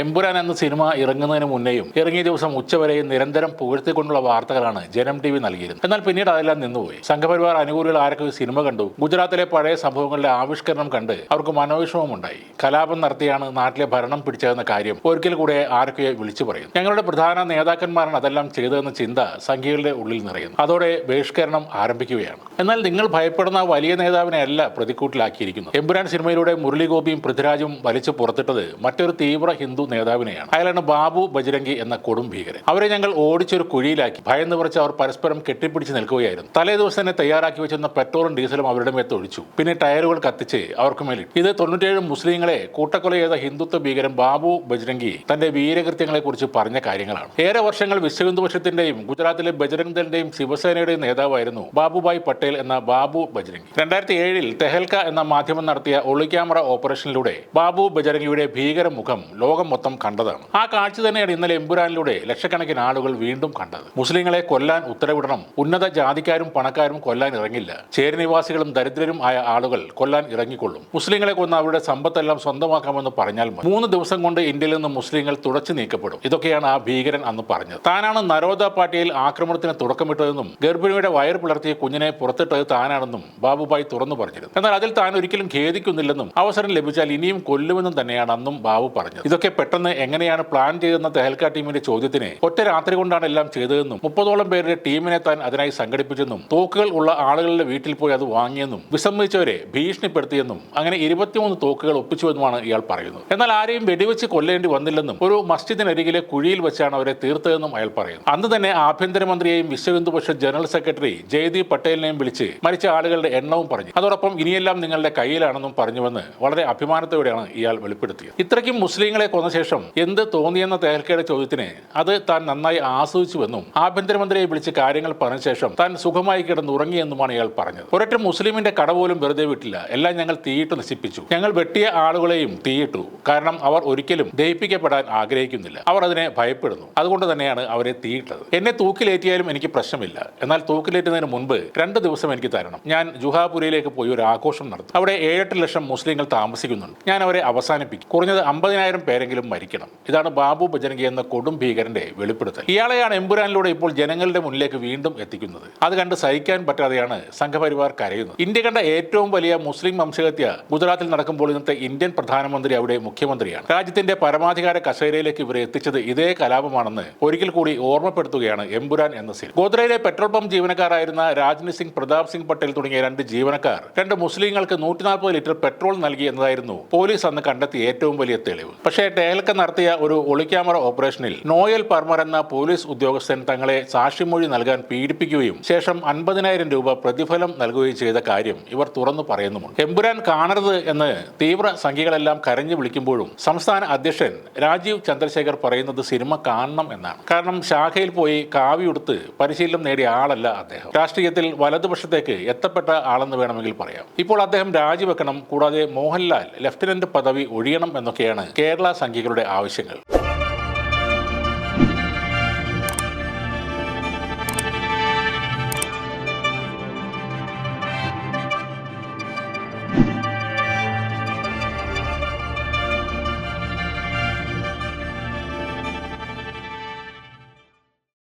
എമ്പുരാൻ എന്ന സിനിമ ഇറങ്ങുന്നതിന് മുന്നേയും ഇറങ്ങിയ ദിവസം ഉച്ചവരെയും നിരന്തരം പുകഴ്ത്തിക്കൊണ്ടുള്ള വാർത്തകളാണ് ജനം ടി വി നൽകിയിരുന്നത്. എന്നാൽ പിന്നീട് അതെല്ലാം നിന്നുപോയി. സംഘപരിവാർ അനുകൂലികൾ ആരൊക്കെ സിനിമ കണ്ടു, ഗുജറാത്തിലെ പഴയ സംഭവങ്ങളുടെ ആവിഷ്കരണം കണ്ട് അവർക്ക് മനോവിഷമമുണ്ടായി. കലാപം നടത്തിയാണ് നാട്ടിലെ ഭരണം പിടിച്ചതെന്ന കാര്യം ഒരിക്കൽ കൂടെ ആരൊക്കെ വിളിച്ചു പറയും. ഞങ്ങളുടെ പ്രധാന നേതാക്കന്മാരാണ് അതെല്ലാം ചെയ്തതെന്ന ചിന്ത സംഘികളുടെ ഉള്ളിൽ നിറയുന്നു. അതോടെ ബഹിഷ്കരണം ആരംഭിക്കുകയാണ്. എന്നാൽ നിങ്ങൾ ഭയപ്പെടുന്ന വലിയ നേതാവിനെ അല്ല പ്രതിക്കൂട്ടിലാക്കിയിരിക്കുന്നത്. എമ്പുരാൻ സിനിമയിലൂടെ മുരളി ഗോപിയും പൃഥ്വിരാജും വലിച്ചു പുറത്തിട്ടത് മറ്റൊരു തീവ്ര ഹിന്ദു നേതാവിനെയാണ്. അയാളാണ് ബാബു ബജ്രംഗി എന്ന കൊടും ഭീകരൻ. അവരെ ഞങ്ങൾ ഓടിച്ചൊരു കുഴിയിലാക്കി. ഭയന്ന് വിറച്ച് അവർ പരസ്പരം കെട്ടിപ്പിടിച്ച് നിൽക്കുകയായിരുന്നു. തലേ ദിവസം തന്നെ തയ്യാറാക്കി വെച്ചിരുന്ന പെട്രോളും ഡീസലും അവരുടെ മേത്ത് ഒഴിച്ചു. പിന്നെ ടയറുകൾ കത്തിച്ച് അവർക്ക് മേലിട്ടു. ഇത് 97 മുസ്ലിങ്ങളെ കൂട്ടക്കൊല ചെയ്ത ഹിന്ദുത്വ ഭീകരൻ ബാബു ബജ്രംഗി തന്റെ വീരകൃത്യങ്ങളെ കുറിച്ച് പറഞ്ഞ കാര്യങ്ങളാണ്. ഏറെ വർഷങ്ങൾ വിശ്വഹിന്ദുപക്ഷത്തിന്റെയും ഗുജറാത്തിലെ ബജ്രംഗ് ദളിന്റെയും ശിവസേനയുടെയും നേതാവായിരുന്നു ബാബുഭായ് പട്ടേൽ എന്ന ബാബു ബജ്രംഗി. 2007 തെഹൽക്ക എന്ന മാധ്യമം നടത്തിയ ഒളിക്യാമറ ഓപ്പറേഷനിലൂടെ ബാബു ബജ്രംഗിയുടെ ഭീകര മുഖം ലോകം മൊത്തം കണ്ടതാണ്. ആ കാഴ്ച തന്നെയാണ് ഇന്നലെ എമ്പുരാനിലൂടെ ലക്ഷക്കണക്കിന് ആളുകൾ വീണ്ടും കണ്ടത്. മുസ്ലിങ്ങളെ കൊല്ലാൻ ഉത്തരവിടണം. ഉന്നത ജാതിക്കാരും പണക്കാരും കൊല്ലാൻ ഇറങ്ങില്ല. ചേരിനിവാസികളും ദരിദ്രരും ആയ ആളുകൾ കൊല്ലാൻ ഇറങ്ങിക്കൊള്ളും. മുസ്ലിങ്ങളെ കൊന്ന് അവരുടെ സമ്പത്തെല്ലാം സ്വന്തമാക്കാമെന്ന് പറഞ്ഞാൽ 3 ദിവസം കൊണ്ട് ഇന്ത്യയിൽ നിന്ന് മുസ്ലിങ്ങൾ തുടച്ചു നീക്കപ്പെടും. ഇതൊക്കെയാണ് ആ ഭീകരൻ അന്ന് പറഞ്ഞത്. താനാണ് നരോദ പാർട്ടിയിൽ ആക്രമണത്തിന് തുടക്കമിട്ടതെന്നും ഗർഭിണിയുടെ വയർ പിളർത്തിയ കുഞ്ഞിനെ പുറത്തിട്ടത് താനാണെന്നും ബാബുഭായ് തുറന്നു പറഞ്ഞിരുന്നു. എന്നാൽ അതിൽ താൻ ഒരിക്കലും ഖേദിക്കുന്നില്ലെന്നും അവസരം ലഭിച്ചാൽ ഇനിയും കൊല്ലുമെന്നും തന്നെയാണ് അന്നും ബാബു പറഞ്ഞത്. ഇതൊക്കെ പെട്ടെന്ന് എങ്ങനെയാണ് പ്ലാൻ ചെയ്തെന്ന തെഹൽക്ക ടീമിന്റെ ചോദ്യത്തിന് ഒറ്റ രാത്രി കൊണ്ടാണ് എല്ലാം ചെയ്തതെന്നും 30ഓളം പേരുടെ ടീമിനെ താൻ അതിനായി സംഘടിപ്പിച്ചെന്നും തോക്കുകൾ ഉള്ള ആളുകളുടെ വീട്ടിൽ പോയി അത് വാങ്ങിയെന്നും വിസമ്മതിച്ചവരെ ഭീഷണിപ്പെടുത്തിയെന്നും അങ്ങനെ 23 തോക്കുകൾ ഒപ്പിച്ചുവെന്നുമാണ് ഇയാൾ പറയുന്നത്. എന്നാൽ ആരെയും വെടിവെച്ച് കൊല്ലേണ്ടി വന്നില്ലെന്നും ഒരു മസ്ജിദിനരികിലെ കുഴിയിൽ വെച്ചാണ് അവരെ തീർത്തതെന്നും അയാൾ പറയുന്നു. അന്ന് തന്നെ ആഭ്യന്തരമന്ത്രിയെയും വിശ്വഹിന്ദുപക്ഷ ജനറൽ സെക്രട്ടറി ജയ്ദീപ് പട്ടേലിനെയും വിളിച്ച് മരിച്ച ആളുകളുടെ എണ്ണവും പറഞ്ഞു. അതോടൊപ്പം ഇനിയെല്ലാം നിങ്ങളുടെ കയ്യിലാണെന്നും പറഞ്ഞുവെന്ന് വളരെ അഭിമാനത്തോടെയാണ് ഇയാൾ വെളിപ്പെടുത്തിയത്. ഇത്രയ്ക്കും മുസ്ലിങ്ങളെ കൊന്ന ശേഷം എന്ത് തോന്നിയെന്ന തെഹൽക്കയുടെ ചോദ്യത്തിന് അത് താൻ നന്നായി ആസ്വദിച്ചുവെന്നും ആഭ്യന്തരമന്ത്രിയെ വിളിച്ച് കാര്യങ്ങൾ പറഞ്ഞ ശേഷം താൻ സുഖമായി കിടന്നുറങ്ങിയെന്നുമാണ് ഇയാൾ പറഞ്ഞത്. ഒരൊറ്റ മുസ്ലിമിന്റെ കട പോലും വെറുതെ വിട്ടില്ല. എല്ലാം ഞങ്ങൾ തീയിട്ട് നശിപ്പിച്ചു. ഞങ്ങൾ വെട്ടിയ ആളുകളെയും തീയിട്ടു. കാരണം അവർ ഒരിക്കലും ദഹിപ്പിക്കപ്പെടാൻ ആഗ്രഹിക്കുന്നില്ല. അവർ അതിനെ ഭയപ്പെടുന്നു. അതുകൊണ്ട് തന്നെയാണ് അവരെ തീയിട്ടത്. എന്നെ തൂക്കിലേറ്റിയാലും എനിക്ക് പ്രശ്നമില്ല. എന്നാൽ തൂക്കിലേറ്റുന്നതിന് മുൻപ് 2 ദിവസം എനിക്ക് തരണം. ഞാൻ ജുഹാപുരിയിലേക്ക് പോയി ഒരു ആഘോഷം നടത്തും. അവിടെ 7-8 ലക്ഷം മുസ്ലിങ്ങൾ താമസിക്കുന്നുണ്ട്. ഞാൻ അവരെ അവസാനിപ്പിക്കും. കുറഞ്ഞത് 50,000 പേരെങ്കിലും മരിക്കണം. ഇതാണ് ബാബു ബജ്രംഗി എന്ന കൊടും ഭീകരന്റെ വെളിപ്പെടുത്തൽ. ഇയാളെയാണ് എമ്പുരാനിലൂടെ ഇപ്പോൾ ജനങ്ങളുടെ മുന്നിലേക്ക് വീണ്ടും എത്തിക്കുന്നത്. അത് കണ്ട് സഹിക്കാൻ പറ്റാതെയാണ് സംഘപരിവാർ കരയുന്നത്. ഇന്ത്യ കണ്ട ഏറ്റവും വലിയ മുസ്ലിം വംശഹത്യ ഗുജറാത്തിൽ നടക്കുമ്പോൾ ഇന്നത്തെ ഇന്ത്യൻ പ്രധാനമന്ത്രി അവിടെ മുഖ്യമന്ത്രിയാണ്. രാജ്യത്തിന്റെ പരമാധികാര കസേരയിലേക്ക് ഇവരെ എത്തിച്ചത് ഇതേ കലാപമാണെന്ന് ഒരിക്കൽ കൂടി ഓർമ്മപ്പെടുത്തുകയാണ് എമ്പുരാൻ എന്ന സിനിമ. ഗോദ്രയിലെ പെട്രോൾ പമ്പ് ജീവനക്കാരായിരുന്ന രാജ്നി സിംഗ്, പ്രതാപ് സിംഗ് പട്ടേൽ തുടങ്ങിയ 2 ജീവനക്കാർ 2 മുസ്ലിങ്ങൾക്ക് 140 ലിറ്റർ പെട്രോൾ നൽകി എന്നതായിരുന്നു പോലീസ് അന്ന് കണ്ടെത്തിയ ഏറ്റവും വലിയ തെളിവ്. പക്ഷേ തെഹൽക്ക നടത്തിയ ഒരു ഒളിക്യാമറ ഓപ്പറേഷനിൽ നോയൽ പർമർ എന്ന പോലീസ് ഉദ്യോഗസ്ഥൻ തങ്ങളെ സാക്ഷിമൊഴി നൽകാൻ പീഡിപ്പിക്കുകയും ശേഷം 50,000 രൂപ പ്രതിഫലം നൽകുകയും ചെയ്ത കാര്യം ഇവർ തുറന്നു പറയുന്നുമുണ്ട്. എമ്പുരാൻ കാണരുത് എന്ന് തീവ്ര സംഖ്യകളെല്ലാം കരഞ്ഞു വിളിക്കുമ്പോഴും സംസ്ഥാന അധ്യക്ഷൻ രാജീവ് ചന്ദ്രശേഖർ പറയുന്നത് സിനിമ കാണണം എന്നാണ്. കാരണം ശാഖയിൽ പോയി കാവിയുടുത്ത് പരിശീലനം നേടിയ ആളല്ല അദ്ദേഹം. രാഷ്ട്രീയത്തിൽ വലതുപക്ഷത്തേക്ക് എത്തപ്പെട്ട ആളെന്ന് വേണമെങ്കിൽ പറയാം. ഇപ്പോൾ അദ്ദേഹം രാജിവെക്കണം. കൂടാതെ മോഹൻലാൽ ലഫ്റ്റനന്റ് പദവി ഒഴിയണം എന്നൊക്കെയാണ് കേരള സംഖ്യകളുടെ ആവശ്യങ്ങൾ.